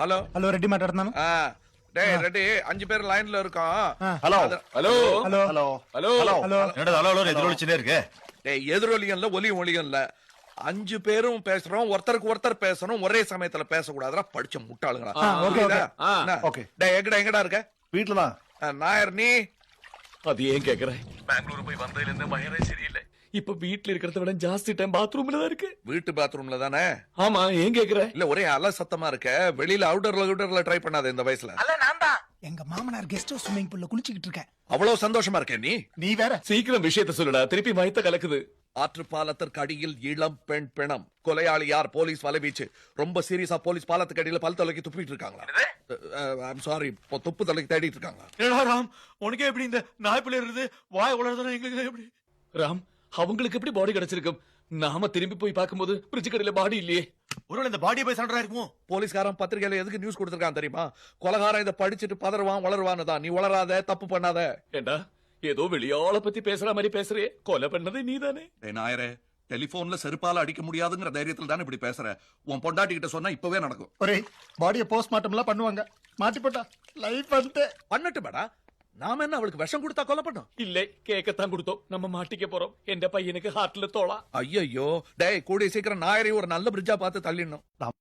Hello hello Reddy మాట్లాడుతున్నాను. Day Reddy 5 பேர் லைன்ல இருக்கோம். Hello hello hello hello hello hello என்னடா ஹலோ எதிரொலிச்சுனே இருக்கு. டேய் எதிரொலியும் இல்ல ஒலியும் ஒலியும் இல்ல. 5 பேரும் பேசுறோம், ஒருத்தருக்கு ஒருத்தர் பேசணும், ஒரே சமயத்துல பேசக்கூடாதுடா. படிச்ச முட்டாளுங்களா. ஓகே ஓகே என்ன? ஓகே. டேய் எங்கடா இருக்க? வீட்டுலதான். நாயர் நீ அது ஏன் கேக்குற? பெங்களூர் போய் வந்ததுல இருந்து மயரே சரியில்லை. இப்ப வீட்ல இருக்கிறத விட ஜாஸ்தி டைம் பாத்ரூம்ல தான் இருக்கு. வீட்டு பாத்ரூம்ல தானே? ஆமா, ஏன் கேக்குற? இல்ல ஒரே அல சத்தமா இருக்க. வெளியில அவுட்டர்ல ட்ரை பண்ணாத இந்த வயசுல. எங்க மாமனார் கெஸ்ட் ஹவுஸ் ஸ்விமிங் பூல்ல குளிச்சிட்டு இருக்கேன். அவ்வளவு சந்தோஷமா இருக்க நீ? நீ வேற. சீக்கிரம் விஷயத்த சொல்லுடா, திருப்பி மயத்த கலக்குது. ஆற்று பாலத்திற்கு அடியில் இளம் பெண் பிணம். கொலையாளி யார்? போலீஸ் வலைவீச்சு. ரொம்ப சீரியஸா போலீஸ் பாலத்துக்கு அடியில பல் தலைக்கு துப்பிட்டு இருக்காங்களா? ஐம் சாரி, துப்பு தலைக்கு தேடிட்டு இருக்காங்க. என்னடா ராம், உனக்கே எப்படி இந்த நாய்ப்பிள்ளை இருக்குது? வாய் உளறதுனா எங்களுக்கு எப்படி? ராம், அவங்களுக்கு எப்படி பாடி கிடைச்சிருக்கும்? நாம திரும்பி போய் பார்க்கும்போது பிரிட்ஜ் கடையில பாடி இல்லையே. ஒருவேளை இந்த பாடியை போய் சண்டை இருக்குமோ? போலீஸ்காரன் பத்திரிகையில எதுக்கு நியூஸ் கொடுத்திருக்கான் தெரியுமா? கொலகாரன் இதை படிச்சுட்டு பதறுவான் வளருவான்னு தான். நீ வளராத, தப்பு பண்ணாத. ஏண்டா ஏதோ வெளியாள பத்தி பேசுற மாதிரி பேசுறே, கொலை பண்ணது நீதானே? நாயரே, டெலிபோன்ல செருப்பால அடிக்க முடியாதுங்கிற தைரியத்துல தானே இப்படி பேசுற. உன் பொண்டாட்டி கிட்ட சொன்னா இப்பவே நடக்கும். ஒரே பாடியை போஸ்ட்மார்ட்டம் எல்லாம் பண்ணுவாங்க. மாட்டி போட்டா லைஃப் வந்து பண்ணட்டு மேடா. நாம என்ன அவளுக்கு விஷம் கொடுத்தா கொலை பண்ணோம்? இல்லை, கேட்கத்தான் கொடுத்தோம். நம்ம மாட்டிக்க போறோம். எந்த பையனுக்கு ஹார்ட்ல தோளா. ஐயோ டேய், கூடிய சீக்கிரம் நாயரை ஒரு நல்ல பிரிட்ஜா பார்த்து தள்ளிடணும்.